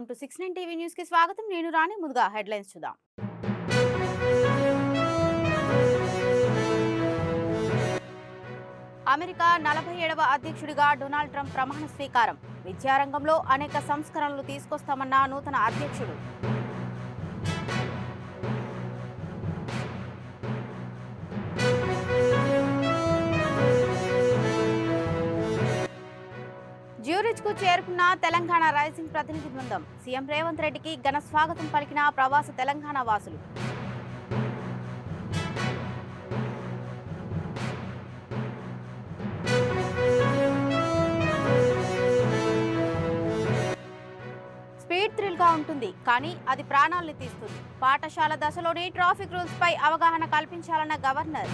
Welcome to 69 TV news కి స్వాగతం. నేను రాణి. ముందుగా హెడ్లైన్స్ చూద్దాం. అమెరికా 47వ అధ్యక్షుడిగా డొనాల్డ్ ట్రంప్ ప్రమాణ స్వీకారం. విద్యారంగంలో అనేక సంస్కరణలు తీసుకొస్తామన్న నూతన అధ్యక్షుడు. జ్యూరిచ్ కు చేరుకున్న తెలంగాణ రైజింగ్ ప్రతినిధి బృందం. సీఎం రేవంత్ రెడ్డికి ఘన స్వాగతం పలికిన ప్రవాస తెలంగాణ వాసులు. స్పీడ్ థ్రిల్ గా ఉంటుంది, కానీ అది ప్రాణాల్ని తీస్తుంది. పాఠశాల దశలోనే ట్రాఫిక్ రూల్స్ పై అవగాహన కల్పించాలన్న గవర్నర్.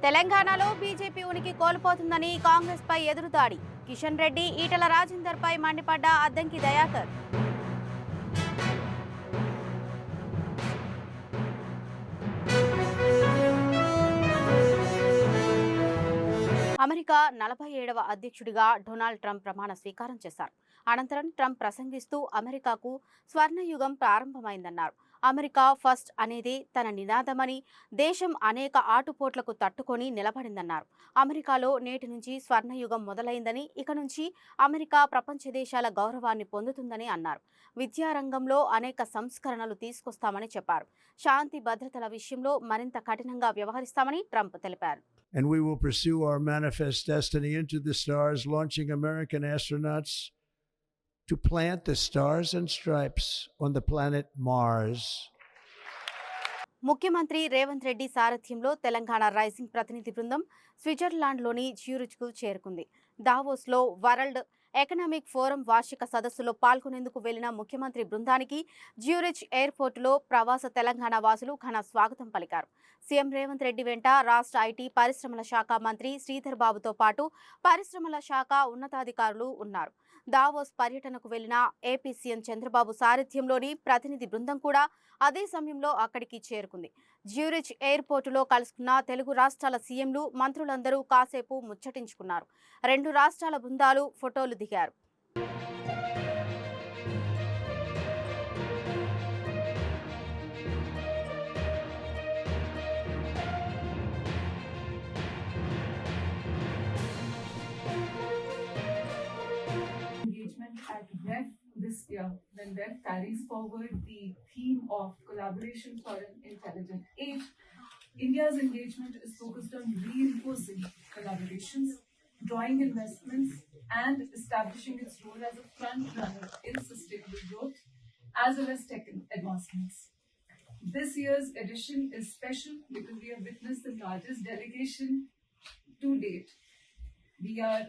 తెలంగాణలో బీజేపీ ఉనికి కోల్పోతుందని కాంగ్రెస్ పై ఎదురుదాడి. కిషన్ రెడ్డి, ఈటల రాజేందర్ పై మండిపడ్డ అద్దంకి దయాకర్. అమెరికా 47వ అధ్యక్షుడిగా డొనాల్డ్ ట్రంప్ ప్రమాణ స్వీకారం చేశారు. అనంతరం ట్రంప్ ప్రసంగిస్తూ అమెరికాకు స్వర్ణయుగం ప్రారంభమైందన్నారు. అమెరికా ఫస్ట్ అనేది తన నినాదమని, దేశం అనేక ఆటుపోట్లకు తట్టుకొని నిలబడిందన్నారు. అమెరికాలో నేటి నుంచి స్వర్ణయుగం మొదలైందని, ఇక నుంచి అమెరికా ప్రపంచ దేశాల గౌరవాన్ని పొందుతుందని అన్నారు. విద్యారంగంలో అనేక సంస్కరణలు తీసుకొస్తామని చెప్పారు. శాంతి భద్రతల విషయంలో మరింత కఠినంగా వ్యవహరిస్తామని ట్రంప్ తెలిపారు. And we will pursue our manifest destiny into the stars, launching American astronauts to plant the stars and stripes on the planet Mars. ముఖ్యమంత్రి రేవంత్ రెడ్డి సారథ్యంలో తెలంగాణ రైజింగ్ ప్రతినిధి బృందం స్విట్జర్లాండ్లోని జ్యూరిచ్కు చేరుకుంది. దావోస్లో వరల్డ్ ఎకనామిక్ ఫోరం వార్షిక సదస్సులో పాల్గొనేందుకు వెళ్లిన ముఖ్యమంత్రి బృందానికి జ్యూరిచ్ ఎయిర్పోర్టులో ప్రవాస తెలంగాణ వాసులు ఘన స్వాగతం పలికారు. సీఎం రేవంత్ రెడ్డి వెంట రాష్ట్ర ఐటీ పరిశ్రమల శాఖ మంత్రి శ్రీధర్ బాబుతో పాటు పరిశ్రమల శాఖ ఉన్నతాధికారులు ఉన్నారు. దావోస్ పర్యటనకు వెళ్లిన ఏపీ సీఎం చంద్రబాబు సారథ్యంలోని ప్రతినిధి బృందం కూడా అదే సమయంలో అక్కడికి చేరుకుంది. జ్యూరిచ్ ఎయిర్పోర్టులో కలుసుకున్న తెలుగు రాష్ట్రాల సీఎంలు, మంత్రులందరూ కాసేపు ముచ్చటించుకున్నారు. రెండు రాష్ట్రాల బృందాలు ఫోటోలు దిగారు. At REF this year, when REF carries forward the theme of collaboration for an intelligent age, India's engagement is focused on reinforcing collaborations, drawing investments, and establishing its role as a front runner in sustainable growth, as well as tech advancements. This year's edition is special because we have witnessed the largest delegation to date. We are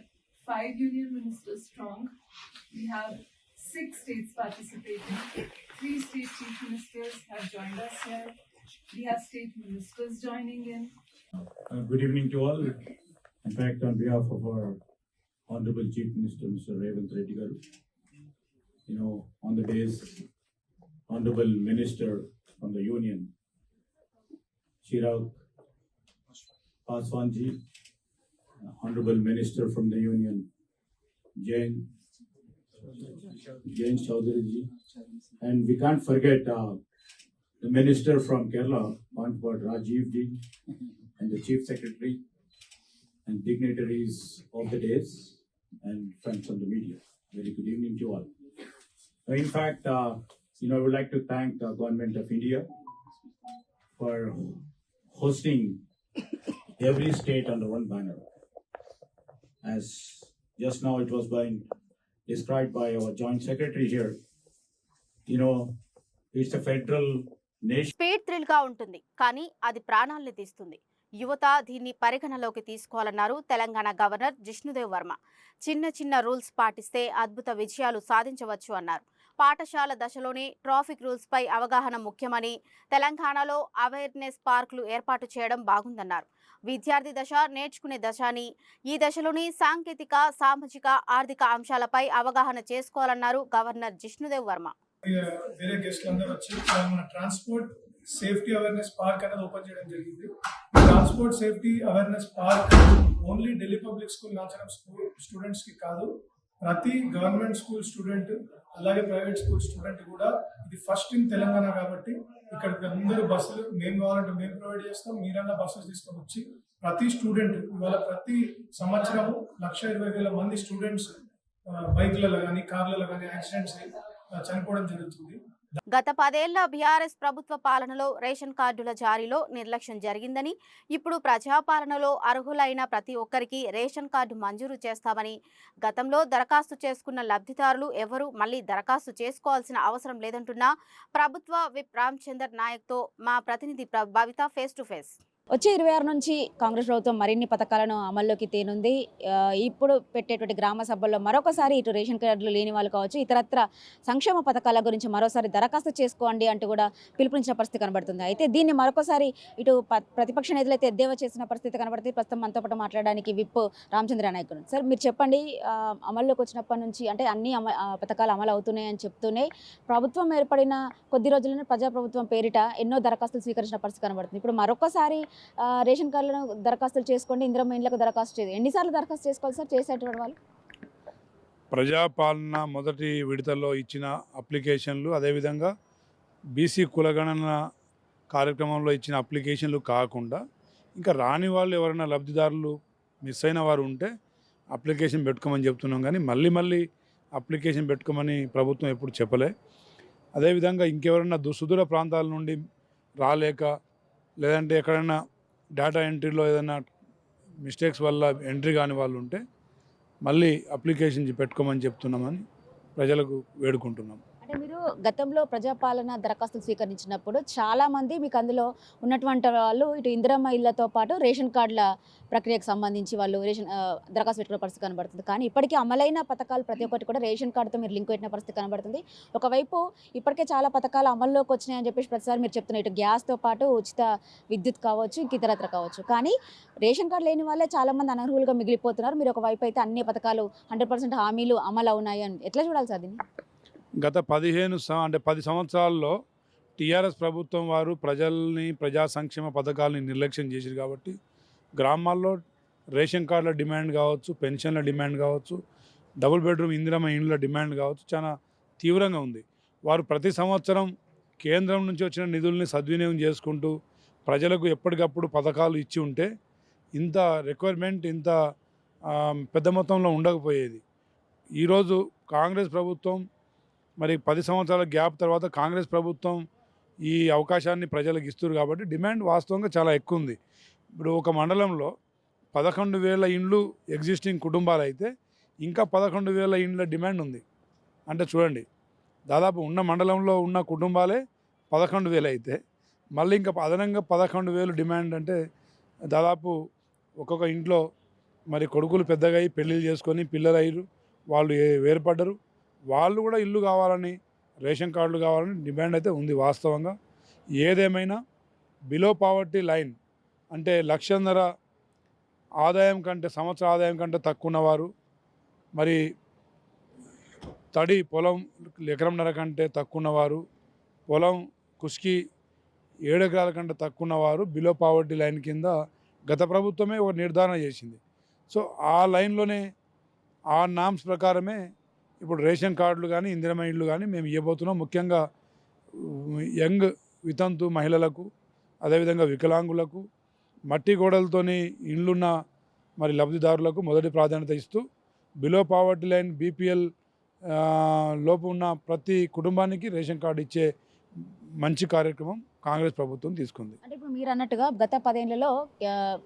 5 union ministers strong. We have 6 states participating. 3 state chief ministers have joined us here. We have state ministers joining in. Good evening to all. In fact, on behalf of our Honorable Chief Minister, Mr. Ravindra Reddy Garu, on the days, Honorable Minister from the Union, Chirag Paswanji, Honorable Minister from the Union, Jain Chaudhary ji, and we can't forget the Minister from Kerala, Pantwad Rajiv ji, and the Chief Secretary and dignitaries of the days and friends of the media. Very good evening to all. In fact, I would like to thank the Government of India for hosting every state under one banner. As just now it was described by our Joint Secretary here, it's a federal nation. Speed thrill గా ఉంటుంది, కానీ అది ప్రాణాల్ని తీస్తుంది. యువత దీన్ని పరిగణలోకి తీసుకోవాలన్నారు తెలంగాణ గవర్నర్ జిష్ణుదేవ్ వర్మ. చిన్న చిన్న రూల్స్ పాటిస్తే అద్భుత విజయాలు సాధించవచ్చు అన్నారు. పాఠశాల దశలోనే ట్రాఫిక్ రూల్స్ పై అవగాహన ముఖ్యమని, తెలంగాణలో అవేర్నెస్ పార్కులు ఏర్పాటు చేయడం బాగుందన్నారు. విద్యార్థి దశ నేర్చుకునే దశ అని, ఈ దశలోని సాంకేతిక, సామాజిక, ఆర్థిక అంశాలపై అవగాహన చేసుకోవాలన్నారు గవర్నర్ జిష్ణుదేవ్ వర్మ. వేరే గెస్ట్లు అందరూ వచ్చి మన ట్రాన్స్పోర్ట్ సేఫ్టీ అవేర్నెస్ పార్క్ అనేది ఓపెన్ చేయడం జరిగింది. Transport safety awareness park only Delhi public school Nacharam students కి కాదు, ప్రతి గవర్నమెంట్ స్కూల్ స్టూడెంట్ అలాగే ప్రైవేట్ స్కూల్ స్టూడెంట్ కూడా ఇది ఫస్ట్ ఇన్ తెలంగాణ కాబట్టి ఇక్కడికి అందరూ బస్సులు మేము కావాలంటే మేము ప్రొవైడ్ చేస్తాం, మీరన్నా బస్సెస్ తీసుకొని వచ్చి ప్రతి స్టూడెంట్ ఇవాళ ప్రతి సంవత్సరం 1,20,000 మంది స్టూడెంట్స్ బైక్లలో కానీ కార్లలో కానీ యాక్సిడెంట్స్ చనిపోవడం జరుగుతుంది. గత 10 ఏళ్ల బీఆర్ఎస్ ప్రభుత్వ పాలనలో రేషన్ కార్డుల జారీలో నిర్లక్ష్యం జరిగిందని, ఇప్పుడు ప్రజాపాలనలో అర్హులైన ప్రతి ఒక్కరికి రేషన్ కార్డు మంజూరు చేస్తామని, గతంలో దరఖాస్తు చేసుకున్న లబ్ధిదారులు ఎవరూ మళ్లీ దరఖాస్తు చేసుకోవాల్సిన అవసరం లేదంటున్న ప్రభుత్వ విప్ రామచందర్ నాయక్తో మా ప్రతినిధి భవిత ఫేస్ టు ఫేస్. వచ్చే 26 నుంచి కాంగ్రెస్ ప్రభుత్వం మరిన్ని పథకాలను అమల్లోకి తేనుంది. ఇప్పుడు పెట్టేటువంటి గ్రామ సభల్లో మరొకసారి ఇటు రేషన్ కార్డులు లేని వాళ్ళు కావచ్చు, ఇతరత్ర సంక్షేమ పథకాల గురించి మరోసారి దరఖాస్తు చేసుకోండి అంటూ కూడా పిలుపునిచ్చిన పరిస్థితి కనబడుతుంది. అయితే దీన్ని మరొకసారి ఇటు ప్రతిపక్ష నేతలు అయితే ఎద్దేవా చేసిన పరిస్థితి కనబడుతుంది. ప్రస్తుతం మనతో పాటు మాట్లాడడానికి విప్ రామచంద్ర నాయక్. సార్, మీరు చెప్పండి, అమల్లోకి వచ్చినప్పటి నుంచి అంటే అన్ని పథకాలు అమలు అవుతున్నాయని చెప్తూనే ప్రభుత్వం ఏర్పడిన కొద్ది రోజుల్లోనే ప్రజాప్రభుత్వం పేరిట ఎన్నో దరఖాస్తులు స్వీకరించిన పరిస్థితి కనబడుతుంది. ఇప్పుడు మరొకసారి రేషన్ కార్డులను దరఖాస్తులు చేసుకోండి, ఇందిరమ్మ ఇండ్లకు దరఖాస్తు చేయండి. ఎన్నిసార్లు దరఖాస్తు చేసుకోవాలి సార్ చేసేటువంటి వాళ్ళు? ప్రజాపాలన మొదటి విడతలో ఇచ్చిన అప్లికేషన్లు, అదేవిధంగా బీసీ కులగణన కార్యక్రమంలో ఇచ్చిన అప్లికేషన్లు కాకుండా ఇంకా రాని వాళ్ళు ఎవరైనా లబ్ధిదారులు మిస్ అయిన వారు ఉంటే అప్లికేషన్ పెట్టుకోమని చెప్తున్నాం. కానీ మళ్ళీ అప్లికేషన్ పెట్టుకోమని ప్రభుత్వం ఎప్పుడు చెప్పలే. అదేవిధంగా ఇంకెవరైనా సుదూర ప్రాంతాల నుండి రాలేక, లేదంటే ఎక్కడైనా డేటా ఎంట్రీలో ఏదైనా మిస్టేక్స్ వల్ల ఎంట్రీ కాని వాళ్ళు ఉంటే మళ్ళీ అప్లికేషన్ పెట్టుకోమని చెప్తున్నామని ప్రజలకు వేడుకుంటున్నాం. అంటే మీరు గతంలో ప్రజాపాలన దరఖాస్తులు స్వీకరించినప్పుడు చాలామంది మీకు అందులో ఉన్నటువంటి వాళ్ళు ఇటు ఇందిరమ్మ ఇళ్లతో పాటు రేషన్ కార్డుల ప్రక్రియకు సంబంధించి వాళ్ళు దరఖాస్తు పెట్టుకునే పరిస్థితి కనబడుతుంది. కానీ ఇప్పటికీ అమలైన పథకాలు ప్రతి ఒక్కటి కూడా రేషన్ కార్డుతో మీరు లింక్ పెట్టిన పరిస్థితి కనబడుతుంది. ఒకవైపు ఇప్పటికే చాలా పథకాలు అమల్లోకి వచ్చినాయని చెప్పేసి ప్రతిసారి మీరు చెప్తున్నారు, ఇటు గ్యాస్తో పాటు ఉచిత విద్యుత్ కావచ్చు, ఇంక ఇతరత్ర కావచ్చు. కానీ రేషన్ కార్డు లేని వాళ్ళే చాలామంది అనర్హులుగా మిగిలిపోతున్నారు. మీరు ఒకవైపు అయితే అన్ని పథకాలు 100% హామీలు అమలు అవునాయి అని ఎట్లా చూడాలి సార్ దీన్ని? గత 10 సంవత్సరాల్లో టీఆర్ఎస్ ప్రభుత్వం వారు ప్రజా సంక్షేమ పథకాలని నిర్లక్ష్యం చేశారు కాబట్టి గ్రామాల్లో రేషన్ కార్డుల డిమాండ్ కావచ్చు, పెన్షన్ల డిమాండ్ కావచ్చు, డబుల్ బెడ్రూమ్ ఇందిరమ్మ ఇండ్ల డిమాండ్ కావచ్చు చాలా తీవ్రంగా ఉంది. వారు ప్రతి సంవత్సరం కేంద్రం నుంచి వచ్చిన నిధుల్ని సద్వినియోగం చేసుకుంటూ ప్రజలకు ఎప్పటికప్పుడు పథకాలు ఇచ్చి ఉంటే ఇంత రిక్వైర్మెంట్ ఇంత పెద్ద మొత్తంలో ఉండకపోయేది. ఈరోజు కాంగ్రెస్ ప్రభుత్వం మరి 10 సంవత్సరాల గ్యాప్ తర్వాత కాంగ్రెస్ ప్రభుత్వం ఈ అవకాశాన్ని ప్రజలకు ఇస్తున్నారు కాబట్టి డిమాండ్ వాస్తవంగా చాలా ఎక్కువ ఉంది. ఇప్పుడు ఒక మండలంలో 11,000 ఇండ్లు ఎగ్జిస్టింగ్ కుటుంబాలు అయితే ఇంకా 11,000 ఇండ్ల డిమాండ్ ఉంది. అంటే చూడండి, దాదాపు ఉన్న మండలంలో ఉన్న కుటుంబాలే 11,000 అయితే మళ్ళీ ఇంకా అదనంగా 11,000 డిమాండ్ అంటే దాదాపు ఒక్కొక్క ఇంట్లో మరి కొడుకులు పెద్దగా అయ్యి పెళ్ళిళ్ళు చేసుకొని పిల్లలు అయ్యారు, వాళ్ళు వేరుపడ్డరు, వాళ్ళు కూడా ఇల్లు కావాలని, రేషన్ కార్డులు కావాలని డిమాండ్ అయితే ఉంది. వాస్తవంగా ఏదేమైనా బిలో పావర్టీ లైన్ అంటే 1,00,000 ఆదాయం కంటే, సంవత్సర ఆదాయం కంటే తక్కువ ఉన్నవారు, మరి తడి పొలం 1.5 ఎకరం కంటే తక్కువ ఉన్నవారు, పొలం కుష్కి 7 ఎకరాల కంటే తక్కువ ఉన్నవారు బిలో పావర్టీ లైన్ కింద గత ప్రభుత్వమే ఒక నిర్ధారణ చేసింది. సో ఆ లైన్లోనే ఆ నామ్స్ ప్రకారమే ఇప్పుడు రేషన్ కార్డులు కానీ ఇందిరమ్మ ఇండ్లు కానీ మేము ఇవ్వబోతున్నాం. ముఖ్యంగా యంగ్ వితంతు మహిళలకు, అదేవిధంగా వికలాంగులకు, మట్టి గోడలతోని ఇండ్లున్న మరి లబ్ధిదారులకు మొదటి ప్రాధాన్యత ఇస్తూ బిలో పావర్టీ లైన్ బీపీఎల్ లోపు ఉన్న ప్రతి కుటుంబానికి రేషన్ కార్డు ఇచ్చే మంచి కార్యక్రమం కాంగ్రెస్ ప్రభుత్వం తీసుకుంది. అంటే ఇప్పుడు మీరు అన్నట్టుగా గత 10 ఏళ్లలో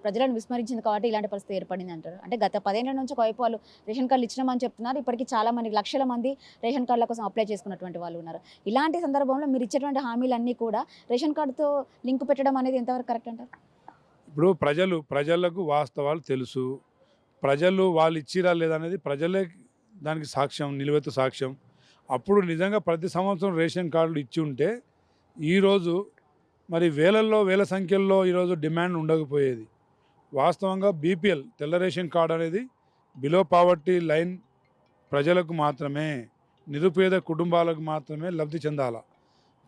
ప్రజలను విస్మరించింది కాబట్టి ఇలాంటి పరిస్థితి ఏర్పడింది అంటారు. అంటే గత 10 ఏళ్ల నుంచి ఒకవైపు వాళ్ళు రేషన్ కార్డులు ఇచ్చినామని చెప్తున్నారు, ఇప్పటికీ చాలా మంది లక్షల మంది రేషన్ కార్డుల కోసం అప్లై చేసుకున్నటువంటి వాళ్ళు ఉన్నారు. ఇలాంటి సందర్భంలో మీరు ఇచ్చేటువంటి హామీలన్నీ కూడా రేషన్ కార్డుతో లింక్ పెట్టడం అనేది ఎంతవరకు కరెక్ట్ అంటారు? ఇప్పుడు ప్రజలకు వాస్తవాలు తెలుసు. ప్రజలు వాళ్ళు ఇచ్చిరా లేదనేది ప్రజలే దానికి సాక్ష్యం, నిలువెత్తు సాక్ష్యం. అప్పుడు నిజంగా ప్రతి సంవత్సరం రేషన్ కార్డులు ఇచ్చి ఉంటే ఈరోజు మరి వేల సంఖ్యల్లో ఈరోజు డిమాండ్ ఉండకపోయేది. వాస్తవంగా బీపీఎల్ తెల్ల రేషన్ కార్డు అనేది బిలో పావర్టీ లైన్ ప్రజలకు మాత్రమే, నిరుపేద కుటుంబాలకు మాత్రమే లబ్ధి చెందాల.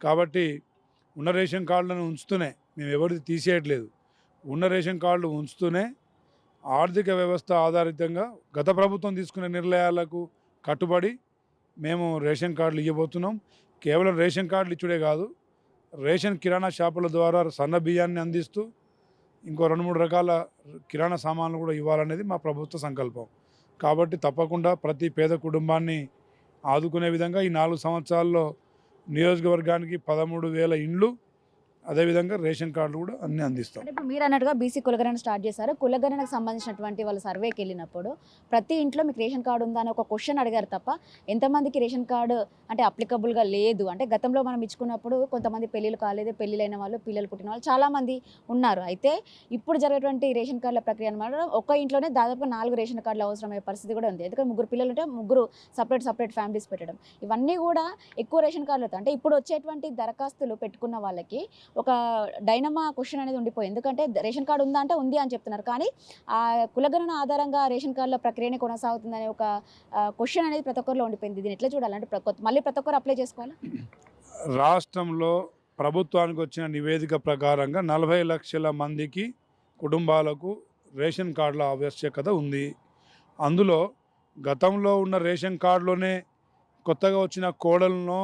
కాబట్టి ఉన్న రేషన్ కార్డులను ఉంచుతూనే, మేము ఎవరిది తీసేయట్లేదు, ఉన్న రేషన్ కార్డులు ఉంచుతూనే ఆర్థిక వ్యవస్థ ఆధారితంగా గత ప్రభుత్వం తీసుకునే నిర్ణయాలకు కట్టుబడి మేము రేషన్ కార్డులు ఇవ్వబోతున్నాం. కేవలం రేషన్ కార్డులు ఇచ్చుడే కాదు, రేషన్ కిరాణా షాపుల ద్వారా సన్న బియ్యాన్ని అందిస్తూ ఇంకో 2-3 రకాల కిరాణా సామాన్లు కూడా ఇవ్వాలనేది మా ప్రభుత్వ సంకల్పం. కాబట్టి తప్పకుండా ప్రతి పేద కుటుంబాన్ని ఆదుకునే విధంగా ఈ 4 సంవత్సరాల్లో నియోజకవర్గానికి 13,000 ఇండ్లు, అదేవిధంగా రేషన్ కార్డులు కూడా అన్నీ అందిస్తాం. అంటే ఇప్పుడు మీరు అన్నట్టుగా బీసీ కులగణన స్టార్ట్ చేశారు. కులగణనకు సంబంధించినటువంటి వాళ్ళు సర్వేకి వెళ్ళినప్పుడు ప్రతి ఇంట్లో మీకు రేషన్ కార్డు ఉందా అని ఒక క్వశ్చన్ అడిగారు తప్ప ఎంతమందికి రేషన్ కార్డు అంటే అప్లికబుల్గా లేదు. అంటే గతంలో మనం ఇచ్చుకున్నప్పుడు కొంతమంది పెళ్ళిళ్ళు కాలేదు, పెళ్ళిళ్ళైన వాళ్ళు, పిల్లలు పుట్టిన వాళ్ళు చాలామంది ఉన్నారు. అయితే ఇప్పుడు జరిగేటువంటి రేషన్ కార్డుల ప్రక్రియ అనమాట ఒక్క ఇంట్లోనే దాదాపు 4 రేషన్ కార్డులు అవసరమయ్యే పరిస్థితి కూడా ఉంది. ఎందుకంటే 3 పిల్లలు ఉంటే 3 సపరేట్ ఫ్యామిలీస్ పెట్టడం, ఇవన్నీ కూడా ఎక్కువ రేషన్ కార్డులతో. అంటే ఇప్పుడు వచ్చేటువంటి దరఖాస్తులు పెట్టుకున్న వాళ్ళకి ఒక డైనమా క్వశ్చన్ అనేది ఉండిపోయింది. ఎందుకంటే రేషన్ కార్డు ఉందా అంటే ఉంది అని చెప్తున్నారు, కానీ ఆ కులగణన ఆధారంగా రేషన్ కార్డుల ప్రక్రియనే కొనసాగుతుందనే ఒక క్వశ్చన్ అనేది ప్రతి ఒక్కరిలో ఉండిపోయింది. దీన్ని ఎట్లా చూడాలంటే మళ్ళీ ప్రతి ఒక్కరు అప్లై చేసుకోవాలి. రాష్ట్రంలో ప్రభుత్వానికి వచ్చిన నివేదిక ప్రకారంగా 40 లక్షల మందికి కుటుంబాలకు రేషన్ కార్డుల ఆవశ్యకత ఉంది. అందులో గతంలో ఉన్న రేషన్ కార్డులోనే కొత్తగా వచ్చిన కోడలను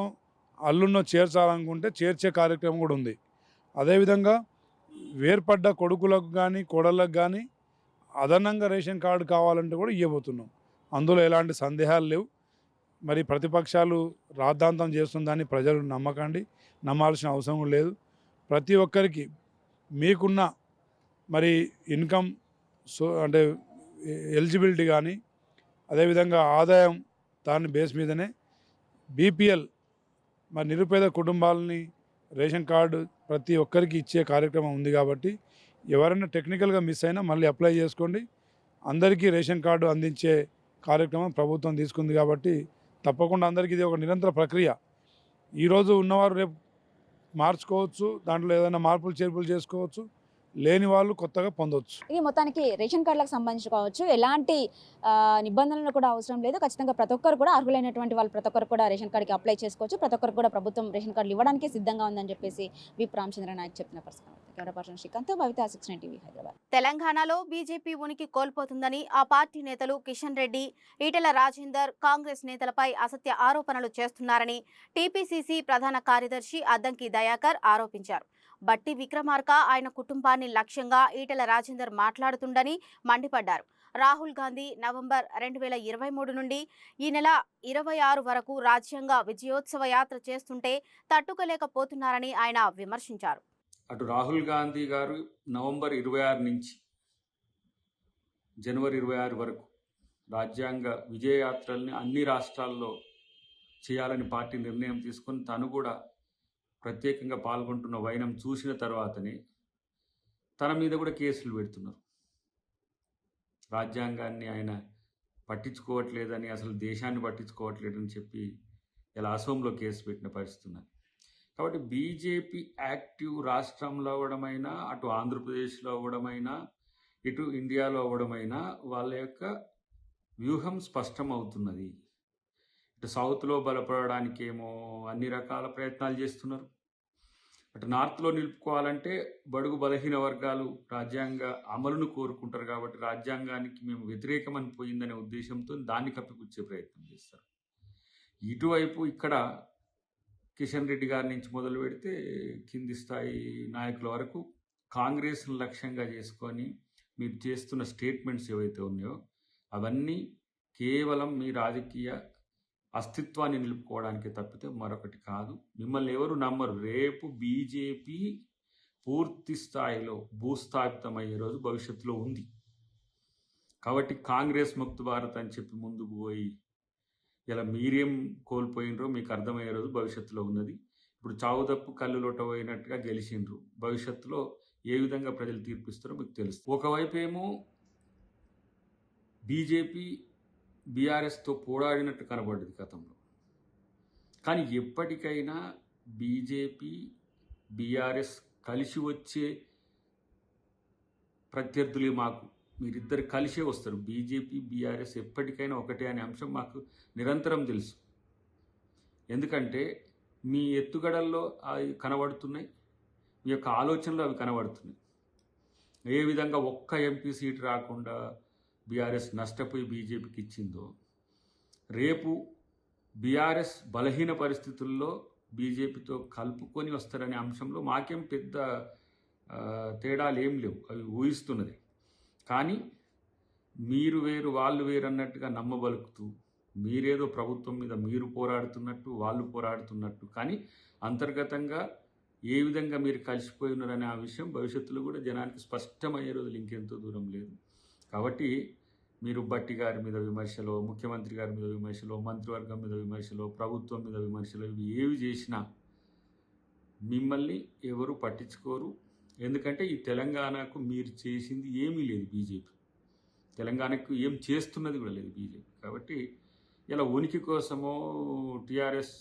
అల్లున్నో చేర్చాలనుకుంటే చేర్చే కార్యక్రమం కూడా ఉంది. అదేవిధంగా వేర్పడ్డ కొడుకులకు కానీ కోడళ్ళకు కానీ అదనంగా రేషన్ కార్డు కావాలంటే కూడా ఇవ్వబోతున్నాం. అందులో ఎలాంటి సందేహాలు లేవు. మరి ప్రతిపక్షాలు రాద్ధాంతం చేస్తుందని ప్రజలు నమ్మకండి, నమ్మాల్సిన అవసరం లేదు. ప్రతి ఒక్కరికి మీకున్న మరి ఇన్కమ్ అంటే ఎలిజిబిలిటీ కానీ, అదేవిధంగా ఆదాయం దాని బేస్ మీదనే బీపీఎల్ మరి నిరుపేద కుటుంబాలని రేషన్ కార్డు ప్రతి ఒక్కరికి ఇచ్చే కార్యక్రమం ఉంది. కాబట్టి ఎవరైనా టెక్నికల్గా మిస్ అయినా మళ్ళీ అప్లై చేసుకోండి. అందరికీ రేషన్ కార్డు అందించే కార్యక్రమం ప్రభుత్వం తీసుకుంది. కాబట్టి తప్పకుండా అందరికీ ఇది ఒక నిరంతర ప్రక్రియ. ఈరోజు ఉన్నవారు రేపు మార్చుకోవచ్చు, దాంట్లో ఏదైనా మార్పులు చేర్పులు చేసుకోవచ్చు, లేని వాళ్ళు కొత్తగా పొందవచ్చు. ఇది మొత్తానికి రేషన్ కార్డులకు సంబంధించి కావచ్చు ఎలాంటి నిబంధనలు కూడా అవసరం లేదు. ఖచ్చితంగా ప్రతి ఒక్కరు కూడా అర్హులైనటువంటి వాళ్ళు ప్రతి ఒక్కరు కూడా రేషన్ కార్డుకి అప్లై చేసుకోవచ్చు. ప్రతి ఒక్కరు కూడా ప్రభుత్వం రేషన్ కార్డులు ఇవ్వడానికి సిద్ధంగా ఉందని చెప్పేసి విప్ రామచంద్ర నాయక్ చెప్పిన ప్రశ్న. కెమెరా పర్సన్ శ్రీకాంత్, భవిత 69 టీవీ హైదరాబాద్. తెలంగాణలో బీజేపీ ఉనికి కోల్పోతుందని ఆ పార్టీ నేతలు కిషన్ రెడ్డి, ఈటెల రాజేందర్ కాంగ్రెస్ నేతలపై అసత్య ఆరోపణలు చేస్తున్నారని టీపీసీసీ ప్రధాన కార్యదర్శి అద్దంకి దయాకర్ ఆరోపించారు. బట్టి విక్రమార్క ఆయన కుటుంబాన్ని లక్ష్యంగా ఈటెల రాజేందర్ మాట్లాడుతుండని మండిపడ్డారు. రాహుల్ గాంధీ నవంబర్ 2023 నుండి ఈ నెల 26 వరకు రాజ్యాంగ విజయోత్సవ యాత్ర చేస్తుంటే తట్టుకోలేకపోతున్నారని ఆయన విమర్శించారు. అటు రాహుల్ గాంధీ గారు నవంబర్ 26 నుంచి జనవరి 26 వరకు రాజ్యాంగ విజయయాత్రల్ని అన్ని రాష్ట్రాల్లో చేయాలని పార్టీ నిర్ణయం తీసుకొని తను కూడా ప్రత్యేకంగా పాల్గొంటున్న వైనం చూసిన తర్వాతనే తన మీద కూడా కేసులు పెడుతున్నారు. రాజ్యాంగాన్ని ఆయన పట్టించుకోవట్లేదని, అసలు దేశాన్ని పట్టించుకోవట్లేదని చెప్పి ఇలా అసోంలో కేసు పెట్టిన పరిస్థితి ఉన్నది. కాబట్టి బీజేపీ యాక్టివ్ రాష్ట్రంలో అవ్వడమైనా, అటు ఆంధ్రప్రదేశ్లో అవ్వడమైనా, ఇటు ఇండియాలో అవ్వడమైనా వాళ్ళ యొక్క వ్యూహం స్పష్టమవుతున్నది. ఇటు సౌత్లో బలపడడానికేమో అన్ని రకాల ప్రయత్నాలు చేస్తున్నారు. అటు నార్త్లో నిలుపుకోవాలంటే బడుగు బలహీన వర్గాలు రాజ్యాంగ అమలును కోరుకుంటారు. కాబట్టి రాజ్యాంగానికి మేము వ్యతిరేకమని పోయిందనే ఉద్దేశంతో దాన్ని కప్పిపుచ్చే ప్రయత్నం చేస్తారు. ఇటువైపు ఇక్కడ కిషన్ రెడ్డి గారి నుంచి మొదలు పెడితే కింది స్థాయి నాయకుల వరకు కాంగ్రెస్ను లక్ష్యంగా చేసుకొని మీరు చేస్తున్న స్టేట్మెంట్స్ ఏవైతే ఉన్నాయో అవన్నీ కేవలం మీ రాజకీయ అస్తిత్వాన్ని నిలుపుకోవడానికి తప్పితే మరొకటి కాదు. మిమ్మల్ని ఎవరు నమ్మరు. రేపు బీజేపీ పూర్తి స్థాయిలో భూస్థాపితమయ్యే రోజు భవిష్యత్తులో ఉంది. కాబట్టి కాంగ్రెస్ ముక్త భారత్ అని చెప్పి ముందుకు పోయి ఇలా మీరేం కోల్పోయినరో మీకు అర్థమయ్యే రోజు భవిష్యత్తులో ఉన్నది. ఇప్పుడు చావు తప్పు కళ్ళు లొట్టబోయినట్టుగా గెలిచిండ్రు. భవిష్యత్తులో ఏ విధంగా ప్రజలు తీర్పిస్తారో మీకు తెలుస్తుంది. ఒకవైపు ఏమో బీజేపీ బీఆర్ఎస్తో పోరాడినట్టు కనబడ్డది గతంలో. కానీ ఎప్పటికైనా బీజేపీ బీఆర్ఎస్ కలిసి వచ్చే ప్రత్యర్థులే మాకు. మీరిద్దరు కలిసే వస్తారు. బీజేపీ బీఆర్ఎస్ ఎప్పటికైనా ఒకటే అనే అంశం మాకు నిరంతరం తెలుసు. ఎందుకంటే మీ ఎత్తుగడల్లో అవి కనబడుతున్నాయి. మీ యొక్క ఆలోచనలు అవి కనబడుతున్నాయి. ఏ విధంగా ఒక్క ఎంపీ సీట్ రాకుండా బీఆర్ఎస్ నష్టపోయి బీజేపీకి ఇచ్చిందో, రేపు బీఆర్ఎస్ బలహీన పరిస్థితుల్లో బీజేపీతో కలుపుకొని వస్తారనే అంశంలో మాకేం పెద్ద తేడాలు ఏం లేవు, అవి ఊహిస్తున్నది. కానీ మీరు వేరు వాళ్ళు వేరు అన్నట్టుగా నమ్మబలుకుతూ మీరేదో ప్రభుత్వం మీద మీరు పోరాడుతున్నట్టు వాళ్ళు పోరాడుతున్నట్టు, కానీ అంతర్గతంగా ఏ విధంగా మీరు కలిసిపోయి ఉన్నారనే ఆ విషయం భవిష్యత్తులో కూడా జనానికి స్పష్టమయ్యే రోజులు ఇంకెంతో దూరం లేదు. కాబట్టి మీరు భట్టి గారి మీద విమర్శలో, ముఖ్యమంత్రి గారి మీద విమర్శలో, మంత్రివర్గం మీద విమర్శలో, ప్రభుత్వం మీద విమర్శలో, ఇవి ఏవి చేసినా మిమ్మల్ని ఎవరు పట్టించుకోరు. ఎందుకంటే ఈ తెలంగాణకు మీరు చేసింది ఏమీ లేదు బీజేపీ, తెలంగాణకు ఏం చేస్తున్నది కూడా లేదు బీజేపీ. కాబట్టి ఇలా ఉనికి కోసమో టీఆర్ఎస్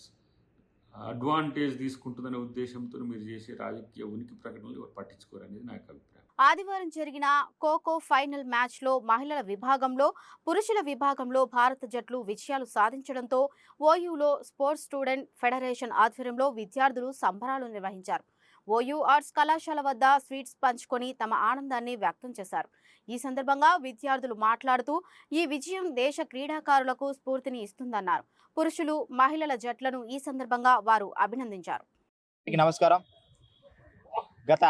అడ్వాంటేజ్ తీసుకుంటుందనే ఉద్దేశంతో మీరు చేసే రాజకీయ ఉనికి ప్రకటనలు ఎవరు పట్టించుకోరు అనేది నాకు అభిప్రాయం. ఆదివారం జరిగిన ఖోఖో ఫైనల్ మ్యాచ్లో మహిళల విభాగంలో, పురుషుల విభాగంలో భారత జట్లు విజయాలు సాధించడంతో ఓయూలో స్పోర్ట్స్ స్టూడెంట్ ఫెడరేషన్ ఆధ్వర్యంలో విద్యార్థులు సంబరాలు నిర్వహించారు. ఓయూ ఆర్ట్స్ కళాశాల వద్ద స్వీట్స్ పంచుకొని తమ ఆనందాన్ని వ్యక్తం చేశారు. ఈ సందర్భంగా విద్యార్థులు మాట్లాడుతూ ఈ విజయం దేశ క్రీడాకారులకు స్ఫూర్తిని ఇస్తుందన్నారు. పురుషులు, మహిళల జట్లను ఈ సందర్భంగా వారు అభినందించారు. నమస్కారం. గత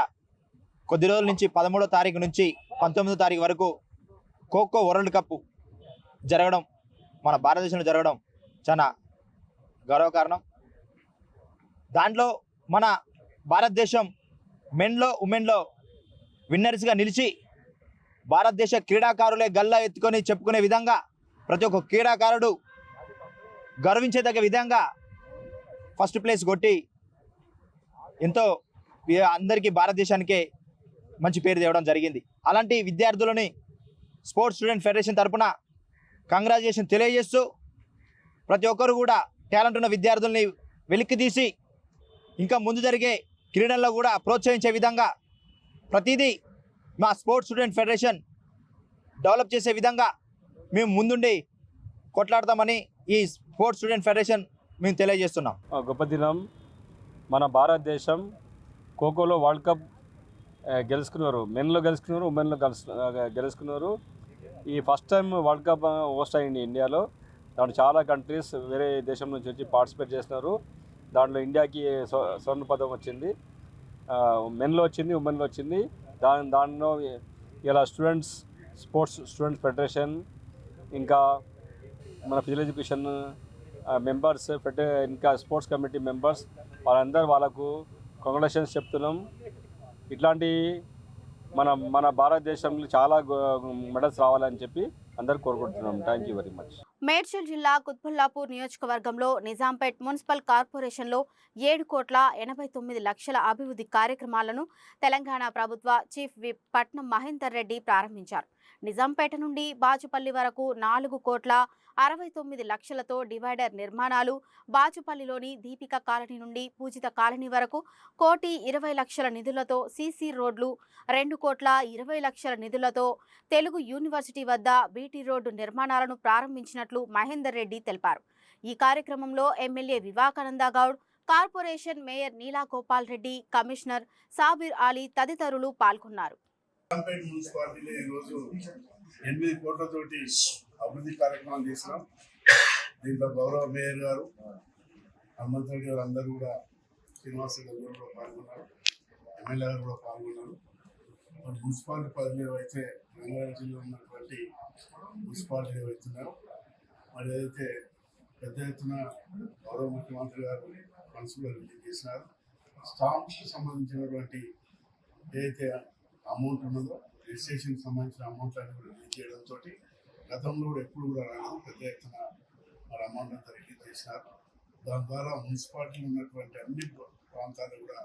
కొద్ది రోజుల నుంచి 13వ తారీఖు నుంచి 19వ తారీఖు వరకు ఖోఖో వరల్డ్ కప్ జరగడం, మన భారతదేశంలో జరగడం చాలా గర్వకారణం. దాంట్లో మన భారతదేశం మెన్లో, ఉమెన్లో విన్నర్స్గా నిలిచి భారతదేశ క్రీడాకారులే గల్లా ఎత్తుకొని చెప్పుకునే విధంగా ప్రతి ఒక్క క్రీడాకారుడు గర్వించేదగ్గ విధంగా ఫస్ట్ ప్లేస్ కొట్టి ఎంతో అందరికీ భారతదేశానికే మంచి పేరు తేవడం జరిగింది. అలాంటి విద్యార్థులని స్పోర్ట్స్ స్టూడెంట్ ఫెడరేషన్ తరఫున కంగ్రాచులేషన్ తెలియజేస్తూ ప్రతి ఒక్కరు కూడా టాలెంట్ ఉన్న విద్యార్థుల్ని వెలికి తీసి ఇంకా ముందు జరిగే క్రీడల్లో కూడా ప్రోత్సహించే విధంగా ప్రతిదీ మా స్పోర్ట్స్ స్టూడెంట్ ఫెడరేషన్ డెవలప్ చేసే విధంగా మేము ముందుండి కొట్లాడతామని ఈ స్పోర్ట్స్ స్టూడెంట్ ఫెడరేషన్ మేము తెలియజేస్తున్నాం. గొప్ప దినం. మన భారతదేశం ఖోఖోలో వరల్డ్ కప్ గెలుచుకున్నారు. మెన్లో గెలుచుకున్నారు, ఉమెన్లో గెలుచుకున్నారు. ఈ first time world cup host అయింది ఇండియాలో. దాంట్లో చాలా కంట్రీస్ వేరే దేశం నుంచి వచ్చి పార్టిసిపేట్ చేస్తున్నారు. దాంట్లో ఇండియాకి స్వర్ణ పదకం వచ్చింది, మెన్లో వచ్చింది, ఉమెన్లో వచ్చింది. దానిలో ఇలా స్పోర్ట్స్ స్టూడెంట్స్ ఫెడరేషన్, ఇంకా మన ఫిజికల్ ఎడ్యుకేషన్ మెంబర్స్, ఇంకా స్పోర్ట్స్ కమిటీ మెంబర్స్ వాళ్ళందరూ వాళ్ళకు కంగ్రాచులేషన్స్ చెప్తున్నాం. ఇట్లాంటి మన భారతదేశంలో చాలా మెడల్స్ రావాలని చెప్పి అందరూ కోరుకుంటున్నాం. Thank you very much. Medchal జిల్లా కుత్బుల్లాపూర్ నియోజకవర్గంలో నిజాంపేట్ మున్సిపల్ కార్పొరేషన్లో 7,89,00,000 అభివృద్ధి కార్యక్రమాలను తెలంగాణ ప్రభుత్వ చీఫ్ విప్ పట్నం మహేందర్ రెడ్డి ప్రారంభించారు. నిజాంపేట నుండి బాచుపల్లి వరకు 4,69,00,000తో డివైడర్ నిర్మాణాలు, బాచుపల్లిలోని దీపిక కాలనీ నుండి పూజిత కాలనీ వరకు 1,20,00,000 నిధులతో సీసీ రోడ్లు, 2,20,00,000 నిధులతో తెలుగు యూనివర్సిటీ వద్ద బీటీ రోడ్డు నిర్మాణాలను ప్రారంభించినట్లు మహేందర్ రెడ్డి తెలిపారు. ఈ కార్యక్రమంలో MLA Vivekananda Goud, corporation mayor Neela Gopal Reddy, commissioner Sabir Ali తదితరులు పాల్గొన్నారు. మున్సిపాలిటీలో ఈరోజు 8 కోట్లతోటి అభివృద్ధి కార్యక్రమాలు చేసినాం. దీంట్లో గౌరవ మేయర్ గారు, హనుమంత్ రెడ్డి గారు అందరూ కూడా, శ్రీనివాస్ రెడ్డి గారు కూడా పాల్గొన్నారు, ఎమ్మెల్యే గారు కూడా పాల్గొన్నారు. మరి మున్సిపాలిటీ పరిధిలో అయితే రంగారెడ్డి జిల్లాలో ఉన్నటువంటి మున్సిపాలిటీ ఏవైతున్నాయో మరి ఏదైతే పెద్ద ఎత్తున గౌరవ ముఖ్యమంత్రి గారు ఫండ్స్ కూడా రిలీజ్ చేసినారు. స్టాంప్స్కి సంబంధించినటువంటి ఏదైతే అమౌంట్ ఉన్నదో రిజిస్ట్రేషన్కి సంబంధించిన అమౌంట్ అన్ని కూడా రిలీజ్ చేయడంతో గతంలో కూడా ఎప్పుడు కూడా రాలేదు, పెద్ద ఎత్తున మరి అమౌంట్ అంతా రిలీజ్ చేసినారు. దాని ద్వారా మున్సిపాలిటీలో ఉన్నటువంటి అన్ని ప్రాంతాలు కూడా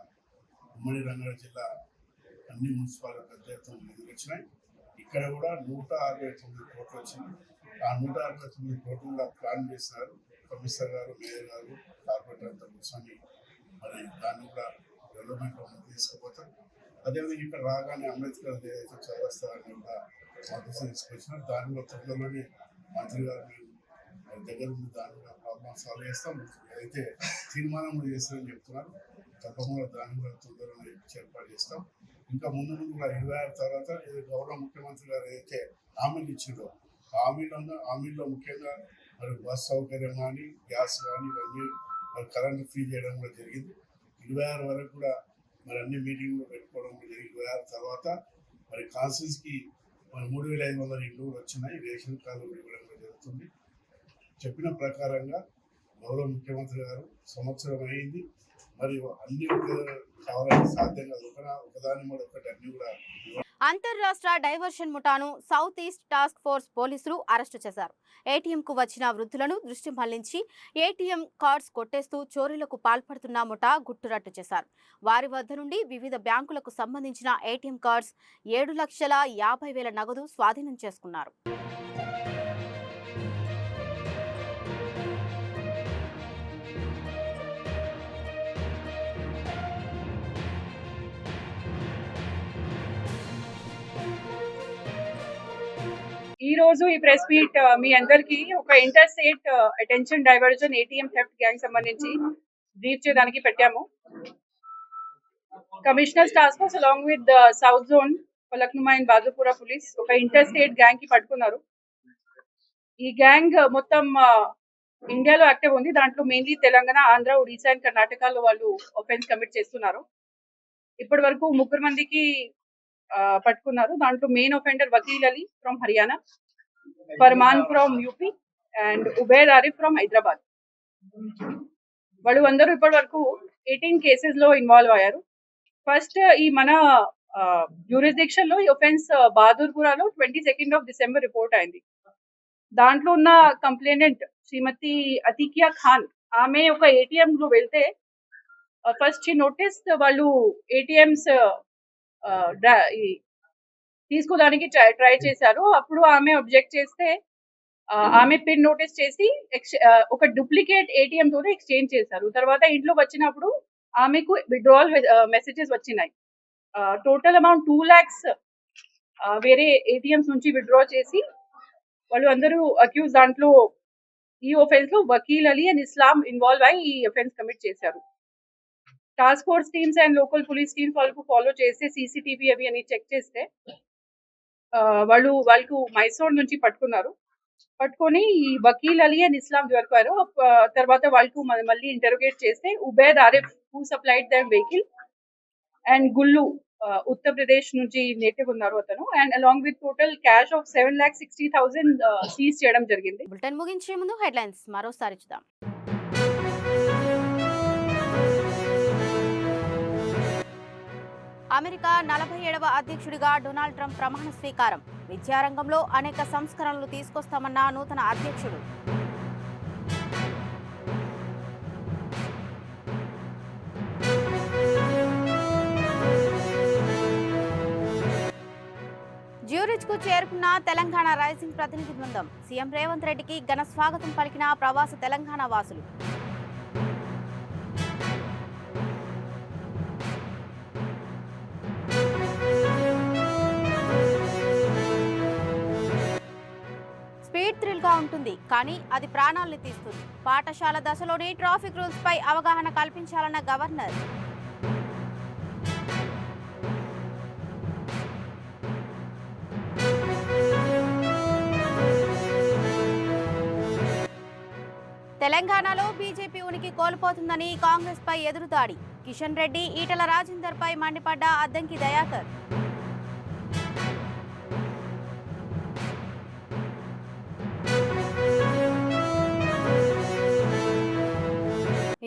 ఉమ్మడి రంగారెడ్డి జిల్లా అన్ని మున్సిపాలిటీ పెద్ద ఎత్తున నిధులు వచ్చినాయి. ఇక్కడ కూడా 169 కోట్లు వచ్చింది. ఆ 169 కోట్లు కూడా ప్లాన్ చేసినారు కమిషనర్ గారు, మేయర్ గారు, కార్పొరేటర్ అంతా కూర్చొని మరి దాన్ని కూడా డెవలప్మెంట్లో తీసుకుపోతారు. అదేవిధంగా ఇక్కడ రాగానే అంబేద్కర్ ఏదైతే చౌరస్తారని కూడా మద్దతు తీసుకొచ్చినారు. దాన్ని కూడా తొందరలోనే మంత్రి గారు దగ్గర ఉండి దాన్ని కూడా ప్రాబ్లమ్ సాల్వ్ చేస్తాం, ఏదైతే తీర్మానం చేస్తారని చెప్తున్నారు. తప్పకుండా దాన్ని కూడా తొందరగా ఏర్పాటు చేస్తాం. ఇంకా ముందు కూడా 26 తర్వాత గౌరవ ముఖ్యమంత్రి గారు ఏదైతే హామీలు ఇచ్చిందో హామీల్లో ముఖ్యంగా మరి బస్ సౌకర్యం కానీ గ్యాస్ కానీ ఇవన్నీ మరి కరెంట్ ఫ్రీ చేయడం కూడా జరిగింది. 26 వరకు కూడా మరి అన్ని మీటింగ్లు పెట్టుకోవడం కూడా జరిగింది. 26 తర్వాత మరి కాన్సిల్స్కి మరి 3,500 ఇండ్లు కూడా వచ్చినాయి. రేషన్ కార్డులు ఇవ్వడం కూడా జరుగుతుంది. చెప్పిన ప్రకారంగా గౌరవ ముఖ్యమంత్రి గారు సంవత్సరం అయింది. మరియు అన్ని కావాలని సాధ్యం కాదు. ఒకదాని కూడా ఒకటి అన్ని కూడా. అంతర్రాష్ట్ర డైవర్షన్ ముఠాను సౌత్ ఈస్ట్ టాస్క్ ఫోర్స్ పోలీసులు అరెస్టు చేశారు. ఏటీఎంకు వచ్చిన వృద్ధులను దృష్టి మళ్లించి ఏటీఎం కార్డ్స్ కొట్టేస్తూ చోరీలకు పాల్పడుతున్న ముఠా గుట్టురట్టు చేశారు. వారి వద్ద నుండి వివిధ బ్యాంకులకు సంబంధించిన ఏటీఎం కార్డ్స్ 7,50,000 నగదు స్వాధీనం చేసుకున్నారు. ఈ రోజు ఈ ప్రెస్ మీట్ మీ అందరికి ఒక inter state attention diversion ATM theft gang సంబంధించి బ్రీఫ్ చేయడానికి పెట్టాము. Commissioners task force along with south zone Falaknuma and Bahadurpura police ఒక ఇంటర్ స్టేట్ గ్యాంగ్ కి పట్టుకున్నారు. ఈ గ్యాంగ్ మొత్తం ఇండియాలో యాక్టివ్ ఉంది. దాంట్లో మెయిన్లీ తెలంగాణ, ఆంధ్ర, ఒడిశా అండ్ కర్ణాటకలో వాళ్ళు ఒఫెన్స్ కమిట్ చేస్తున్నారు. ఇప్పటి వరకు 3 మందికి పట్టుకున్నారు. దాంట్లో main offender Vakeel Ali from Haryana, Furman from UP and Uber Arif from Hyderabad. వాళ్ళు అందరూ ఇప్పటి వరకు 18 కేసెస్ లో ఇన్వాల్వ్ అయ్యారు. ఫస్ట్ ఈ మన జ్యూరిస్డిక్షన్ లో ఈ ఒఫెన్స్ బహదూర్పురాలో 22 డిసెంబర్ రిపోర్ట్ అయింది. దాంట్లో ఉన్న కంప్లైనెంట్ శ్రీమతి అతికియా ఖాన్, ఆమె ఒక ఏటీఎం లో వెళ్తే ఫస్ట్ ఈ నోటీస్ వాళ్ళు ఏటీఎంస్ తీసుకోవడానికి ట్రై చేశారు. అప్పుడు ఆమె అబ్జెక్ట్ చేస్తే ఆమె పిన్ నోటీస్ చేసి ఒక డూప్లికేట్ ఏటీఎం తో ఎక్స్చేంజ్ చేశారు. తర్వాత ఇంట్లో వచ్చినప్పుడు ఆమెకు విత్డ్రావల్ మెసేజెస్ వచ్చినాయి. టోటల్ అమౌంట్ 2 lakhs వేరే ఏటీఎంస్ నుంచి విత్డ్రా చేసి వాళ్ళు అందరూ అక్యూజ్ దాంట్లో ఈ ఒఫెన్స్ లో Vakeel Ali and Islam involve అయి ఈ ఒఫెన్స్ కమిట్ చేశారు. Task force teams and local police teams వాళ్ళకు ఫాలో చేస్తే సీసీటీవీ అవి అని చెక్ చేస్తే వాళ్ళకు మైసూర్ నుంచి పట్టుకొని ఈ వకీల్ అలీ అండ్ ఇస్లాం దొరికారు. తర్వాత వాళ్ళకు మళ్ళీ ఇంటరోగేట్ చేస్తే Ubed Arif who supplied them vehicle and Gullu Uttar Pradesh నుంచి నేటివ్ ఉన్నారు అతను, and along with total cash of 7,60,000 seize చేయడం జరిగింది. బులెటిన్ ముగించే ముందు హెడ్లైన్స్ మరోసారి చూద్దాం. అమెరికా 47వ అధ్యక్షుడిగా డొనాల్డ్ ట్రంప్ ప్రమాణ స్వీకారం. విద్యారంగంలో అనేక సంస్కరణలు తీసుకొస్తామన్న నూతన అధ్యక్షుడు. జ్యూరిచ్కు చేరుకున్న తెలంగాణ రైజింగ్ ప్రతినిధి బృందం. సీఎం రేవంత్ రెడ్డికి ఘన స్వాగతం పలికిన ప్రవాస తెలంగాణ వాసులు. స్పీడ్ థ్రిల్ గా ఉంటుంది, కానీ అది ప్రాణాల్ని తీస్తుంది. పాఠశాల దశలోనే ట్రాఫిక్ రూల్స్ పై అవగాహన కల్పించాలన్న గవర్నర్. తెలంగాణలో బీజేపీ ఉనికి కోల్పోతుందని కాంగ్రెస్ పై ఎదురుదాడి. కిషన్ రెడ్డి, ఈటల రాజేందర్ పై మండిపడ్డ అద్దంకి దయాకర్.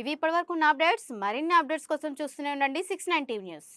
ఇవి ఇప్పటివరకు ఉన్న అప్డేట్స్. మరిన్ని అప్డేట్స్ కోసం చూస్తూనే ఉండండి 690 న్యూస్.